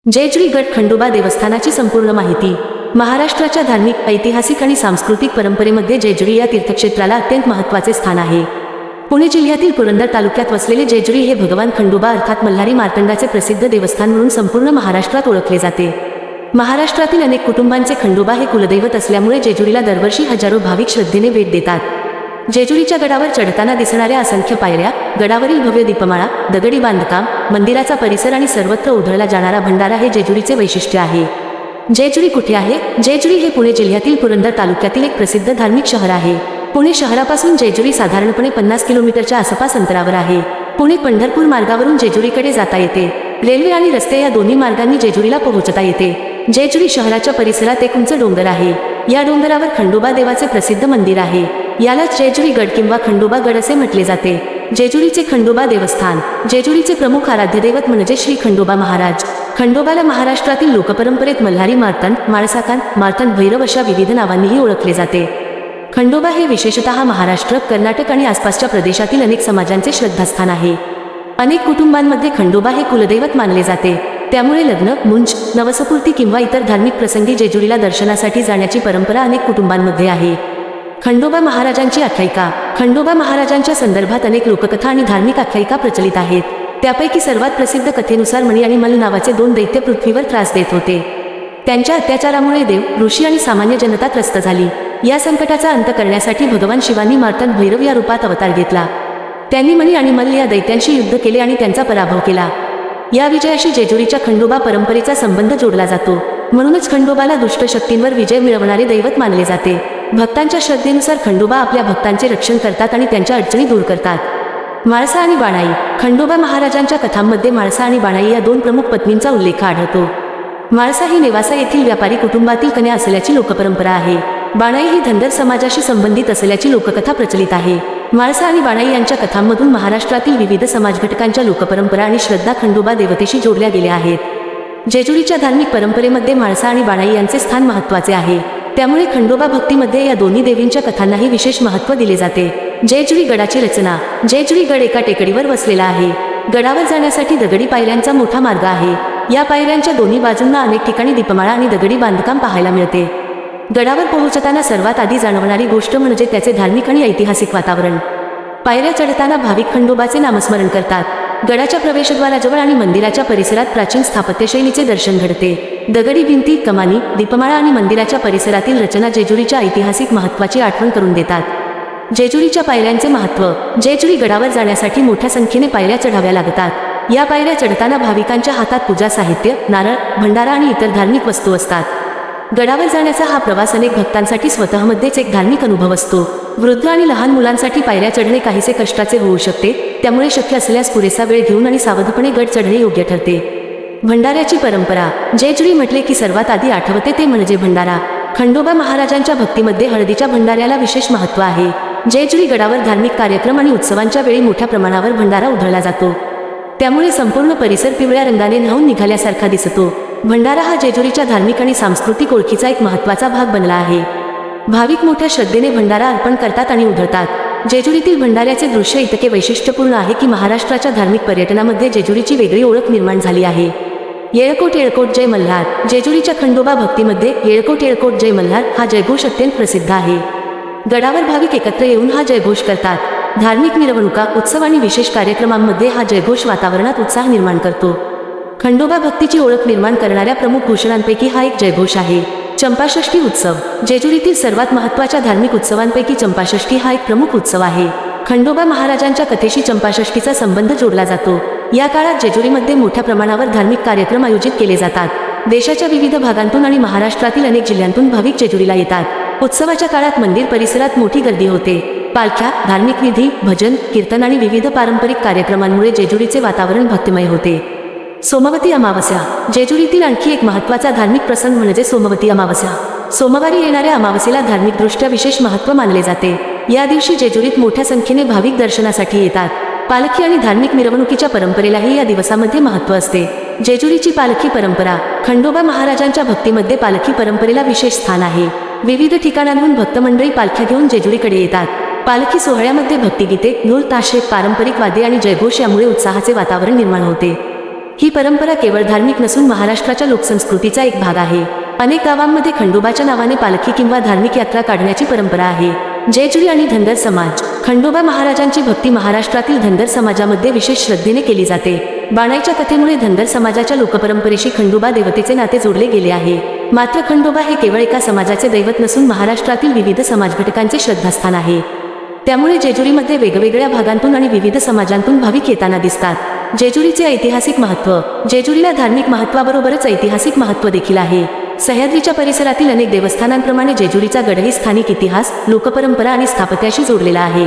जेजुरी गड खंडोबा देवस्थानाची संपूर्ण माहिती। महाराष्ट्राच्या धार्मिक, ऐतिहासिक आणि सांस्कृतिक परंपरेमध्ये जेजुरी या तीर्थक्षेत्राला अत्यंत महत्त्वाचे स्थान आहे। पुणे जिल्ह्यातील पुरंदर तालुक्यात वसलेले जेजुरी हे भगवान खंडोबा अर्थात मल्हारी मार्तंडाचे प्रसिद्ध देवस्थान म्हणून संपूर्ण महाराष्ट्रात ओळखले जाते। महाराष्ट्रातील अनेक कुटुंबांचे खंडोबा हे कुलदैवत असल्यामुळे जेजुरीला दरवर्षी हजारो भाविक श्रद्धेने भेट देतात। जेजुरीच्या गडावर चढताना दिसणाऱ्या असंख्य पायऱ्या, गडावरील भव्य दीपमाळा, दगडी बांधकाम, मंदिराचा परिसर आणि सर्वत्र उधळला जाणारा भंडारा हे जेजुरीचे वैशिष्ट्य आहे। जेजुरी कुठे आहे? जेजुरी हे पुणे जिल्ह्यातील पुरंदर तालुक्यातील एक प्रसिद्ध धार्मिक शहर आहे। पुणे शहरापासून जेजुरी साधारणपणे 50 किलोमीटरच्या आसपास अंतरावर आहे। पुणे पंढरपूर मार्गावरून जेजुरीकडे जाता येते। रेल्वे आणि रस्ते या दोन्ही मार्गांनी जेजुरीला पोहोचता येते। जेजुरी शहराच्या परिसरात एक उंच डोंगर आहे। या डोंगरावर खंडोबा देवाचे प्रसिद्ध मंदिर आहे। यालाच जेजुरी गड किंवा खंडोबा गड असे म्हटले जाते। जेजुरीचे खंडोबा देवस्थान। जेजुरीचे प्रमुख आराध्य दैवत म्हणजे श्री खंडोबा महाराज। खंडोबाला महाराष्ट्रातील लोकपरंपरेत मल्हारी मार्तंड, माळसाकांत, मार्तंड भैरव अशा विविध नावांनीही ओळखले जाते। खंडोबा हे विशेषतः महाराष्ट्र, कर्नाटक आणि आसपासच्या प्रदेशातील अनेक समाजांचे श्रद्धास्थान आहे। अनेक कुटुंबांमध्ये खंडोबा हे कुलदैवत मानले जाते। त्यामुळे लग्न, मुंज, नवसपूर्ती किंवा इतर धार्मिक प्रसंगी जेजुरीला दर्शनासाठी जाण्याची परंपरा अनेक कुटुंबांमध्ये आहे। खंडोबा महाराजांची आख्यायिका। खंडोबा महाराजांच्या संदर्भात अनेक लोककथा आणि धार्मिक आख्यायिका प्रचलित आहेत। त्यापैकी सर्वात प्रसिद्ध कथेनुसार मणी आणि मल नावाचे दोन दैत्य पृथ्वीवर त्रास देत होते। त्यांच्या अत्याचारामुळे देव, ऋषी आणि सामान्य जनता त्रस्त झाली। या संकटाचा अंत करण्यासाठी भगवान शिवांनी मार्तंड भैरव या रूपात अवतार घेतला। त्यांनी मणी आणि मल्ल या दैत्यांशी युद्ध केले आणि त्यांचा पराभव केला। या विजयाशी जेजुरीच्या खंडोबा परंपरेचा संबंध जोडला जातो। म्हणूनच खंडोबाला दुष्ट शक्तींवर विजय मिळवणारे दैवत मानले जाते। भक्तांच्या श्रद्धेनुसार खंडोबा आपल्या भक्तांचे रक्षण करतात आणि त्यांच्या अडचणी दूर करतात। म्हाळसा आणि बाणाई। खंडोबा महाराजांच्या कथांमध्ये म्हाळसा आणि बाणाई या दोन प्रमुख पत्नींचा उल्लेख आढळतो। म्हाळसा ही नेवासा येथील व्यापारी कुटुंबातील कन्या असल्याची लोकपरंपरा आहे। बाणाई ही धनगर समाजाशी संबंधित असल्याची लोककथा प्रचलित आहे। म्हाळसा आणि बाणाई यांच्या कथांमधून महाराष्ट्रातील विविध समाजघटकांच्या लोकपरंपरा आणि श्रद्धा खंडोबा देवतेशी जोडल्या गेल्या आहेत। जेजुरीच्या धार्मिक परंपरेमध्ये म्हाळसा आणि बाणाई यांचे स्थान महत्त्वाचे आहे। त्यामुळे खंडोबा भक्तीमध्ये या दोन्ही देवींच्या कथांनाही विशेष महत्त्व दिले जाते। जेजुरी गडाची रचना। जेजुरी गड एका टेकडीवर वसलेला आहे। गडावर जाण्यासाठी दगडी पायऱ्यांचा मोठा मार्ग आहे। या पायऱ्यांच्या दोन्ही बाजूंना अनेक ठिकाणी दीपमाळा आणि दगडी बांधकाम पाहायला मिळते। गडावर पोहोचताना सर्वात आधी जाणवणारी गोष्ट म्हणजे त्याचे धार्मिक आणि ऐतिहासिक वातावरण। पायऱ्या चढताना भाविक खंडोबाचे नामस्मरण करतात। गडाच्या प्रवेशद्वाराजवळ आणि मंदिराच्या परिसरात प्राचीन स्थापत्यशैलीचे दर्शन घडते। दगडी भिंती, कमानी, दीपमाळा आणि मंदिराच्या परिसरातील रचना जेजुरीच्या ऐतिहासिक महत्त्वाची आठवण करून देतात। जेजुरीच्या पायऱ्यांचे महत्त्व। जेजुरी गडावर जाण्यासाठी मोठ्या संख्येने पायऱ्या चढाव्या लागतात। या पायऱ्या चढताना भाविकांच्या हातात पूजा साहित्य, नारळ, भंडारा आणि इतर धार्मिक वस्तू असतात। गडावर जाण्याचा हा प्रवास अनेक भक्तांसाठी स्वतःमध्येच एक धार्मिक अनुभव असतो। वृद्ध आणि लहान मुलांसाठी पायऱ्या चढणे काहीसे कष्टाचे होऊ शकते। त्यामुळे शक्य असल्यास पुरेसा वेळ घेऊन आणि सावधपणे गड चढणे योग्य ठरते। भंडाऱ्याची परंपरा। जेजुरी म्हटले की सर्वात आधी आठवते ते म्हणजे भंडारा। खंडोबा महाराजांच्या भक्तीमध्ये हळदीच्या भंडाऱ्याला विशेष महत्त्व आहे। जेजुरी गडावर धार्मिक कार्यक्रम आणि उत्सवांच्या वेळी मोठ्या प्रमाणावर भंडारा उधळला जातो। त्यामुळे संपूर्ण परिसर पिवळ्या रंगाने न्हाऊन निघाल्यासारखा दिसतो। भंडारा हा जेजुरीच्या धार्मिक आणि सांस्कृतिक ओळखीचा एक महत्त्वाचा भाग बनला आहे। भाविक मोठ्या श्रद्धेने भंडारा अर्पण करतात आणि उधळतात। जेजुरीतील भंडाऱ्याचे दृश्य इतके वैशिष्ट्यपूर्ण आहे की महाराष्ट्राच्या धार्मिक पर्यटनामध्ये जेजुरीची वेगळी ओळख निर्माण झाली आहे। येळकोट येळकोट जय मल्हार। जेजुरीच्या खंडोबा भक्तीमध्ये येळकोट येळकोट जय मल्हार हा जयघोष अत्यंत प्रसिद्ध आहे। गडावर भाविक एकत्र येऊन हा जयघोष करतात। धार्मिक मिरवणुका, उत्सव आणि विशेष कार्यक्रमांमध्ये हा जयघोष वातावरणात उत्साह निर्माण करतो। खंडोबा भक्तीची ओळख निर्माण करणाऱ्या प्रमुख घोषणांपैकी हा एक जयघोष आहे। चंपाषष्ठी उत्सव। जेजुरीतील सर्वात महत्त्वाच्या धार्मिक उत्सवांपैकी चंपाषष्ठी हा एक प्रमुख उत्सव आहे। खंडोबा महाराजांच्या कथेशी चंपाषष्ठीचा संबंध जोडला जातो। या काळात जेजुरीमध्ये मोठ्या प्रमाणावर धार्मिक कार्यक्रम आयोजित केले जातात। देशाच्या विविध भागांतून आणि महाराष्ट्रातील अनेक जिल्ह्यांतून भाविक जेजुरीला येतात। उत्सवाच्या काळात मंदिर परिसरात मोठी गर्दी होते। पालख्या, धार्मिक विधी, भजन, कीर्तन आणि विविध पारंपरिक कार्यक्रमांमुळे जेजुरीचे वातावरण भक्तिमय होते। सोमवती अमावस्या। जेजुरीतील आणखी एक महत्त्वाचा धार्मिक प्रसंग म्हणजे सोमवती अमावस्या। सोमवारी येणाऱ्या अमावस्येला धार्मिकदृष्ट्या विशेष महत्त्व मानले जाते। या दिवशी जेजुरीत मोठ्या संख्येने भाविक दर्शनासाठी येतात। पालखी आणि धार्मिक मिरवणुकीच्या परंपरेलाही या दिवसामध्ये महत्त्व असते। जेजुरीची पालखी परंपरा। खंडोबा महाराजांच्या भक्तीमध्ये पालखी परंपरेला विशेष स्थान आहे। विविध ठिकाणांहून भक्तमंडळी पालख्या घेऊन जेजुरीकडे येतात। पालखी सोहळ्यामध्ये भक्तिगीते, ढोल ताशे, पारंपरिक वाद्ये आणि जयघोष यामुळे उत्साहाचे वातावरण निर्माण होते। ही परंपरा केवळ धार्मिक नसून महाराष्ट्राच्या लोकसंस्कृतीचा एक भाग आहे. अनेक गावांमध्ये खंडोबाच्या नावाने पालखी किंवा धार्मिक यात्रा काढण्याची परंपरा आहे. जेजुरी आणि धनगर समाज. खंडोबा महाराजांची भक्ती महाराष्ट्रातील धनगर समाजामध्ये विशेष श्रद्धेने केली जाते. बाणाईच्या कथेमुळे धनगर समाजाच्या लोकपरंपरेशी खंडोबा देवतेचे नाते जोडले गेले आहे. मात्र खंडोबा हे केवळ एका समाजाचे दैवत नसून महाराष्ट्रातील विविध समाजघटकांचे श्रद्धास्थान आहे. त्यामुळे जेजुरीमध्ये वेगवेगळ्या भागांतून आणि विविध समाजांतून भाविक येताना दिसतात. जेजुरीचे ऐतिहासिक महत्त्व. जेजुरीला धार्मिक महत्त्वाबरोबरच ऐतिहासिक महत्त्व देखील आहे. सह्याद्रीच्या परिसरातील अनेक देवस्थानांप्रमाणे जेजुरीचा गडही स्थानिक इतिहास, लोकपरंपरा आणि स्थापत्याशी जोडलेला आहे.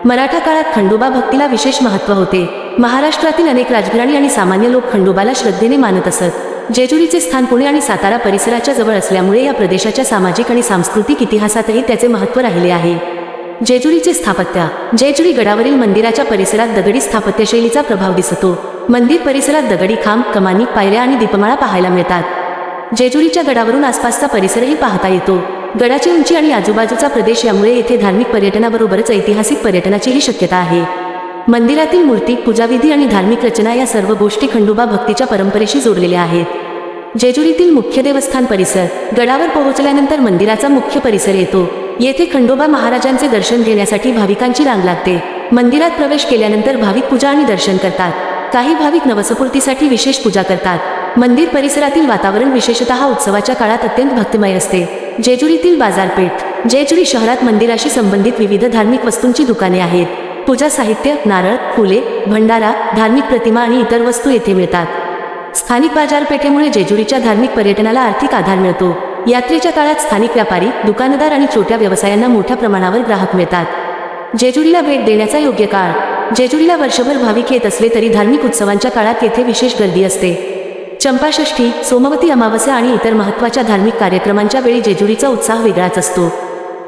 मराठा काळात खंडोबा भक्तीला विशेष महत्त्व होते. महाराष्ट्रातील अनेक राजघराणी आणि सामान्य लोक खंडोबाला श्रद्धेने मानत असत. जेजुरीचे स्थान पुणे आणि सातारा परिसराच्या जवळ असल्यामुळे या प्रदेशाच्या सामाजिक आणि सांस्कृतिक इतिहासातही त्याचे महत्त्व राहिले आहे. जेजुरीचे स्थापत्य. जेजुरी गडावरील मंदिराच्या परिसरात दगडी स्थापत्यशैलीचा प्रभाव दिसतो. मंदिर परिसरात दगडी खांब, कमानी, पायऱ्या आणि दीपमाळा पाहायला मिळतात. जेजुरीच्या गडावरून आसपासचा परिसरही पाहता येतो. गडाची उंची आणि आजूबाजूचा प्रदेश यामुळे येथे धार्मिक पर्यटनाबरोबरच ऐतिहासिक पर्यटनाचीही शक्यता आहे. मंदिरातील मूर्ती, पूजाविधी आणि धार्मिक रचना या सर्व गोष्टी खंडोबा भक्तीच्या परंपरेशी जोडलेल्या आहेत. जेजुरीतील मुख्य देवस्थान परिसर. गडावर पोहोचल्यानंतर मंदिराचा मुख्य परिसर येतो. येथे खंडोबा महाराजांचे दर्शन घेण्यासाठी भाविकांची रांग लागते. मंदिरात प्रवेश केल्यानंतर भाविक पूजा आणि दर्शन करतात. काही भाविक नवसपूर्तीसाठी विशेष पूजा करतात. मंदिर परिसरातील वातावरण विशेषतः उत्सवाच्या काळात अत्यंत भक्तिमय असते. जेजुरीतील बाजारपेठ. जेजुरी शहरात मंदिराशी संबंधित विविध धार्मिक वस्तूंची दुकाने आहेत. पूजा साहित्य, नारळ, फुले, भंडारा, धार्मिक प्रतिमा आणि इतर वस्तू येथे मिळतात. स्थानिक बाजारपेठेमुळे जेजुरीच्या धार्मिक पर्यटनाला आर्थिक आधार मिळतो. यात्रेच्या काळात स्थानिक व्यापारी, दुकानदार आणि छोट्या व्यवसायांना मोठ्या प्रमाणावर ग्राहक मिळतात. जेजुरीला भेट देण्याचा योग्य काळ. जेजुरीला वर्षभर भाविक येत असले तरी धार्मिक उत्सवांच्या काळात येथे विशेष गर्दी असते. चंपाषष्ठी, सोमवती अमावस्या आणि इतर महत्त्वाच्या धार्मिक कार्यक्रमांच्या वेळी जेजुरीचा उत्साह वेगळाच असतो.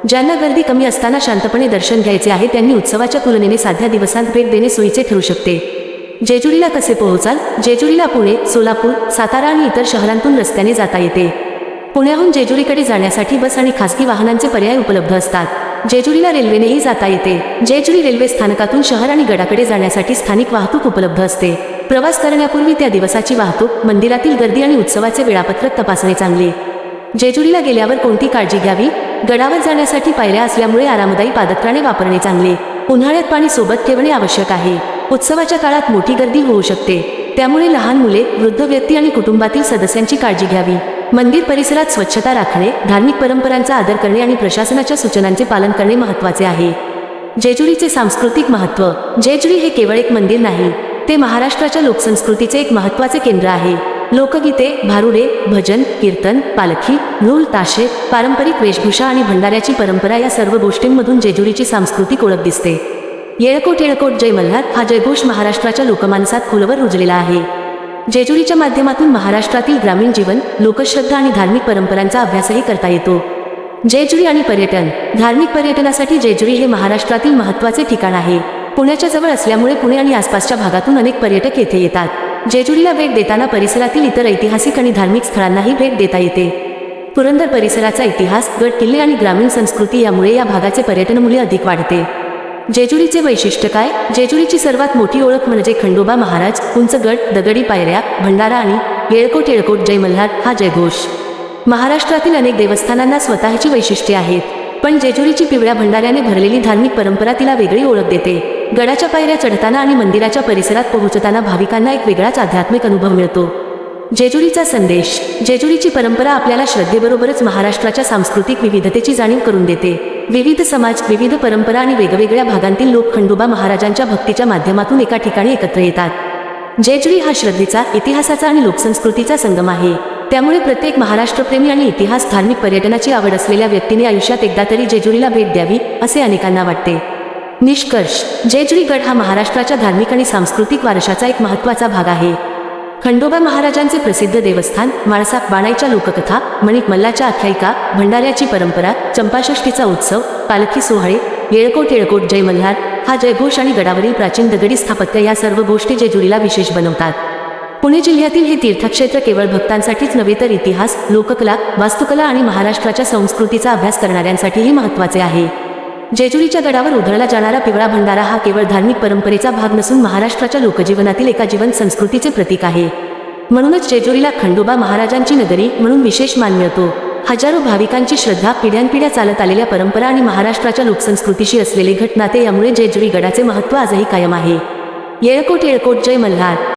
ज्यांना गर्दी कमी असताना शांतपणे दर्शन घ्यायचे आहे त्यांनी उत्सवाच्या तुलनेने साध्या दिवसांत भेट देणे सोयीचे ठरू शकते. जेजुरीला कसे पोहोचाल? जेजुरीला पुणे, सोलापूर, सातारा आणि इतर शहरांतून रस्त्याने जाता येते. पुण्याहून जेजुरीकडे जाण्यासाठी बस आणि खासगी वाहनांचे पर्याय उपलब्ध असतात. जेजुरीला रेल्वेनेही जाता येते. जेजुरी रेल्वे स्थानकातून शहर आणि गडाकडे जाण्यासाठी स्थानिक वाहतूक उपलब्ध असते. प्रवास करण्यापूर्वी त्या दिवसाची वाहतूक, मंदिरातील गर्दी आणि उत्सवाचे वेळापत्रक तपासणे चांगले. जेजुरीला गेल्यावर कोणती काळजी घ्यावी? गडावर जाण्यासाठी पायऱ्या असल्यामुळे आरामदायी पादत्राणे वापरणे चांगले. उन्हाळ्यात पाणी सोबत ठेवणे आवश्यक आहे. उत्सवाच्या काळात मोठी गर्दी होऊ शकते. त्यामुळे लहान मुले, वृद्ध व्यक्ती आणि कुटुंबातील सदस्यांची काळजी घ्यावी. मंदिर परिसरात स्वच्छता राखणे, धार्मिक परंपरांचा आदर करणे आणि प्रशासनाच्या सूचनांचे पालन करणे महत्त्वाचे आहे. जेजुरीचे सांस्कृतिक महत्त्व. जेजुरी हे केवळ एक मंदिर नाही, ते महाराष्ट्राच्या लोकसंस्कृतीचे एक महत्त्वाचे केंद्र आहे. लोकगीते, भारुडे, भजन, कीर्तन, पालखी, ढोल ताशे, पारंपरिक वेशभूषा आणि भंडाऱ्याची परंपरा या सर्व गोष्टींमधून जेजुरीची सांस्कृतिक ओळख दिसते. येळकोट येळकोट जय मल्हार हा जयघोष महाराष्ट्राच्या लोकमानसात खोलवर रुजलेला आहे. जेजुरीच्या माध्यमातून महाराष्ट्रातील ग्रामीण जीवन, लोकश्रद्धा आणि धार्मिक परंपरांचा अभ्यासही करता येतो. जेजुरी आणि पर्यटन. धार्मिक पर्यटनासाठी जेजुरी हे महाराष्ट्रातील महत्त्वाचे ठिकाण आहे. पुण्याच्या जवळ असल्यामुळे पुणे आणि आसपासच्या भागातून अनेक पर्यटक येथे येतात. जेजुरीला भेट देताना परिसरातील इतर ऐतिहासिक आणि धार्मिक स्थळांनाही भेट देता येते. पुरंदर परिसराचा इतिहास, गड किल्ले आणि ग्रामीण संस्कृती यामुळे या भागाचे पर्यटनमूल्य अधिक वाढते. जेजुरीचे वैशिष्ट्य काय? जेजुरीची सर्वात मोठी ओळख म्हणजे खंडोबा महाराज, उंच गड, दगडी पायऱ्या, भंडारा आणि येळकोट येळकोट जय मल्हार हा जयघोष. महाराष्ट्रातील अनेक देवस्थानांना स्वतःची वैशिष्ट्ये आहेत, पण जेजुरीची पिवळ्या भंडाऱ्याने भरलेली धार्मिक परंपरा तिला वेगळी ओळख देते. गडाच्या पायऱ्या चढताना आणि मंदिराच्या परिसरात पोहोचताना भाविकांना एक वेगळाच आध्यात्मिक अनुभव मिळतो. जेजुरीचा संदेश. जेजुरीची परंपरा आपल्याला श्रद्धेबरोबरच महाराष्ट्राच्या सांस्कृतिक विविधतेची जाणीव करून देते. विविध समाज, विविध परंपरा आणि वेगवेगळ्या भागांतील लोक खंडोबा महाराजांच्या भक्तीच्या माध्यमातून एका ठिकाणी एकत्र येतात. जेजुरी हा श्रद्धेचा, इतिहासाचा आणि लोकसंस्कृतीचा संगम आहे. त्यामुळे प्रत्येक महाराष्ट्रप्रेमी आणि इतिहास, धार्मिक पर्यटनाची आवड असलेल्या व्यक्तीने आयुष्यात एकदा तरी जेजुरीला भेट द्यावी असे अनेकांना वाटते. निष्कर्ष. जेजुरी गड हा महाराष्ट्राच्या धार्मिक आणि सांस्कृतिक वारशाचा एक महत्त्वाचा भाग आहे. खंडोबा महाराजांचे प्रसिद्ध देवस्थान, म्हाळसा, बाणाईच्या लोककथा, मणिक मल्लाच्या आख्यायिका, भंडाऱ्याची परंपरा, चंपाषष्ठीचा उत्सव, पालखी सोहळे, येळकोट येळकोट जय मल्हार हा जयघोष आणि गडावरील प्राचीन दगडी स्थापत्य या सर्व गोष्टी जेजुरीला विशेष बनवतात. पुणे जिल्ह्यातील हे तीर्थक्षेत्र केवळ भक्तांसाठीच नव्हे तर इतिहास, लोककला, वास्तुकला आणि महाराष्ट्राच्या संस्कृतीचा अभ्यास करणाऱ्यांसाठीही महत्त्वाचे आहे. जेजुरीच्या गडावर उधळला जाणारा पिवळा भंडारा हा केवळ धार्मिक परंपरेचा भाग नसून महाराष्ट्राच्या लोकजीवनातील एका जीवन संस्कृतीचे प्रतीक आहे. म्हणूनच जेजुरीला खंडोबा महाराजांची नगरी म्हणून विशेष मान मिळतो. हजारो भाविकांची श्रद्धा, पिढ्यानपिढ्या चालत आलेल्या परंपरा आणि महाराष्ट्राच्या लोकसंस्कृतीशी असलेले घट नाते यामुळे जेजुरी गडाचे महत्त्व आजही कायम आहे. येळकोट येळकोट जय मल्हार.